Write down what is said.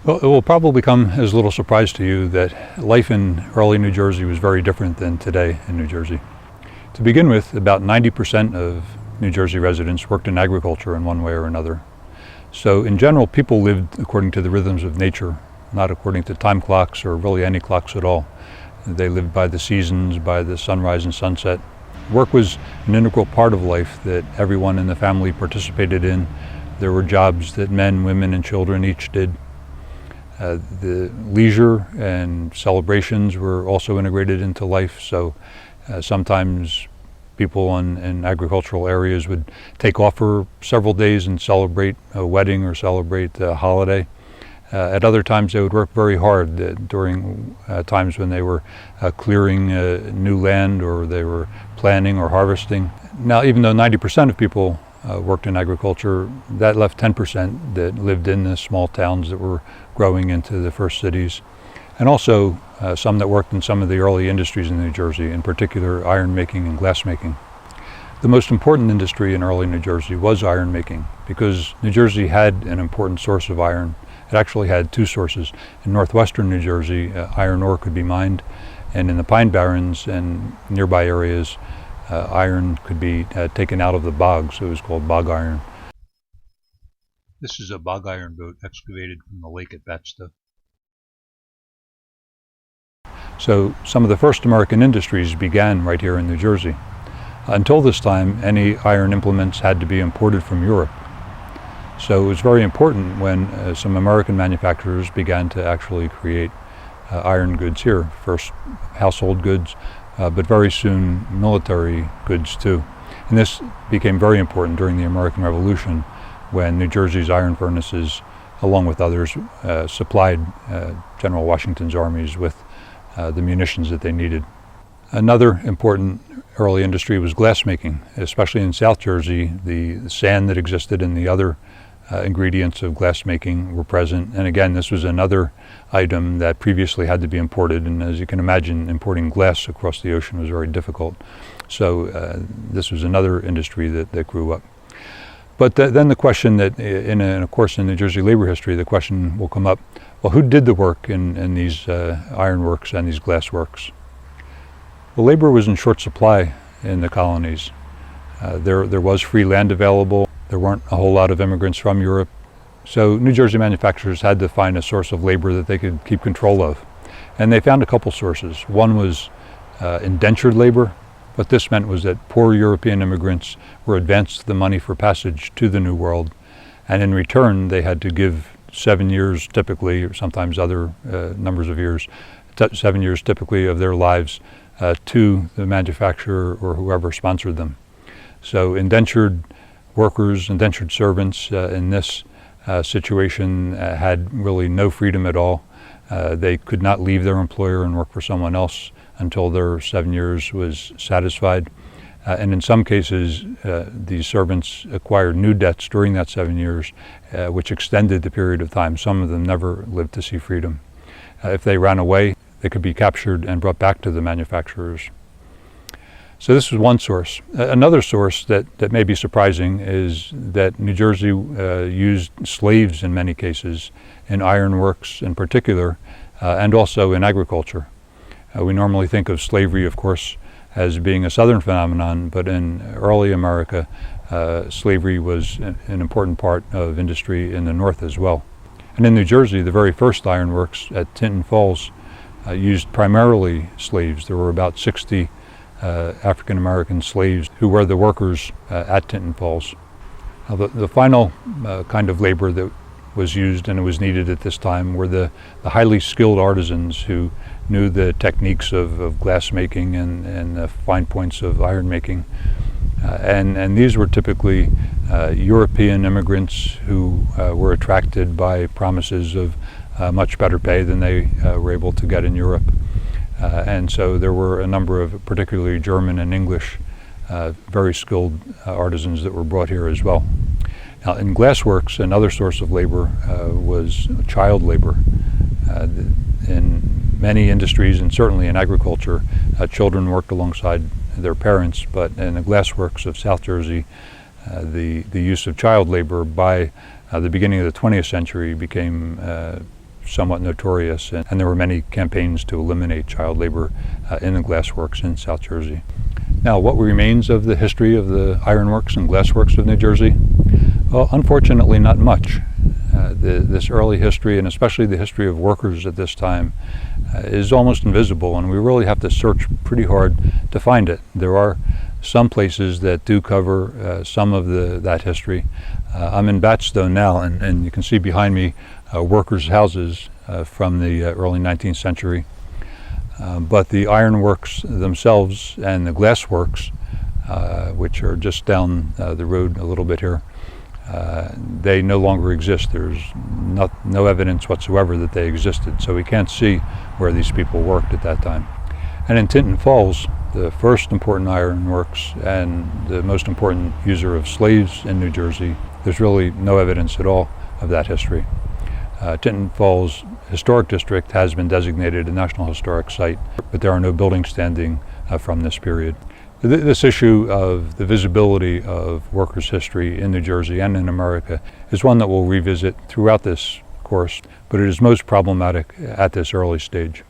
Well, it will probably come as little surprise to you that life in early New Jersey was very different than today in New Jersey. To begin with, about 90% of New Jersey residents worked in agriculture in one way or another. So in general, people lived according to the rhythms of nature, not according to time clocks or really any clocks at all. They lived by the seasons, by the sunrise and sunset. Work was an integral part of life that everyone in the family participated in. There were jobs that men, women, and children each did. The leisure and celebrations were also integrated into life, so sometimes people in agricultural areas would take off for several days and celebrate a wedding or celebrate a holiday. At other times they would work very hard during times when they were clearing new land or they were planting or harvesting. Now, even though 90% of people worked in agriculture, that left 10% that lived in the small towns that were growing into the first cities, and also some that worked in some of the early industries in New Jersey, in particular iron making and glass making. The most important industry in early New Jersey was iron making, because New Jersey had an important source of iron. It actually had two sources. In northwestern New Jersey, iron ore could be mined, and in the Pine Barrens and nearby areas, iron could be taken out of the bogs. It was called bog iron. This is a bog iron boat excavated from the lake at Batsta. So some of the first American industries began right here in New Jersey. Until this time, any iron implements had to be imported from Europe. So it was very important when some American manufacturers began to actually create iron goods here. First household goods, but very soon military goods too. And this became very important during the American Revolution, when New Jersey's iron furnaces, along with others, supplied General Washington's armies with the munitions that they needed. Another important early industry was glass making, especially in South Jersey. The sand that existed in the other ingredients of glass making were present. And again, this was another item that previously had to be imported. And as you can imagine, importing glass across the ocean was very difficult. So this was another industry that grew up. But then the question that, of course, in New Jersey labor history, the question will come up, well, who did the work in these iron works and these glass works? Well, labor was in short supply in the colonies. There was free land available. There weren't a whole lot of immigrants from Europe. So New Jersey manufacturers had to find a source of labor that they could keep control of. And they found a couple sources. One was indentured labor. What this meant was that poor European immigrants were advanced the money for passage to the New World, and in return they had to give 7 years typically, or sometimes other numbers of years, 7 years typically of their lives to the manufacturer or whoever sponsored them. So indentured workers, indentured servants in this situation had really no freedom at all. They could not leave their employer and work for someone else until their 7 years was satisfied. And in some cases, these servants acquired new debts during that 7 years, which extended the period of time. Some of them never lived to see freedom. If they ran away, they could be captured and brought back to the manufacturers. So this was one source. Another source that may be surprising is that New Jersey used slaves in many cases, in ironworks in particular, and also in agriculture. We normally think of slavery, of course, as being a southern phenomenon, but in early America, slavery was an important part of industry in the north as well. And in New Jersey, the very first ironworks at Tinton Falls used primarily slaves. There were about 60 African American slaves who were the workers at Tinton Falls. Now, the final kind of labor that was used and it was needed at this time were the highly skilled artisans who knew the techniques of glass making and the fine points of iron making. And these were typically European immigrants who were attracted by promises of much better pay than they were able to get in Europe. And so there were a number of particularly German and English very skilled artisans that were brought here as well. Now, in glassworks, another source of labor was child labor. In many industries, and certainly in agriculture, children worked alongside their parents, but in the glassworks of South Jersey, the use of child labor by the beginning of the 20th century became somewhat notorious, and there were many campaigns to eliminate child labor in the glassworks in South Jersey. Now, what remains of the history of the ironworks and glassworks of New Jersey? Well, unfortunately, not much. This early history, and especially the history of workers at this time, is almost invisible, and we really have to search pretty hard to find it. There are some places that do cover some of that history. I'm in Batstone now, and you can see behind me workers' houses from the early 19th century. But the ironworks themselves and the glassworks, which are just down the road a little bit here, they no longer exist. There's no evidence whatsoever that they existed, so we can't see where these people worked at that time. And in Tinton Falls, the first important ironworks and the most important user of slaves in New Jersey, there's really no evidence at all of that history. Tinton Falls Historic District has been designated a National Historic Site, but there are no buildings standing from this period. This issue of the visibility of workers' history in New Jersey and in America is one that we'll revisit throughout this course, but it is most problematic at this early stage.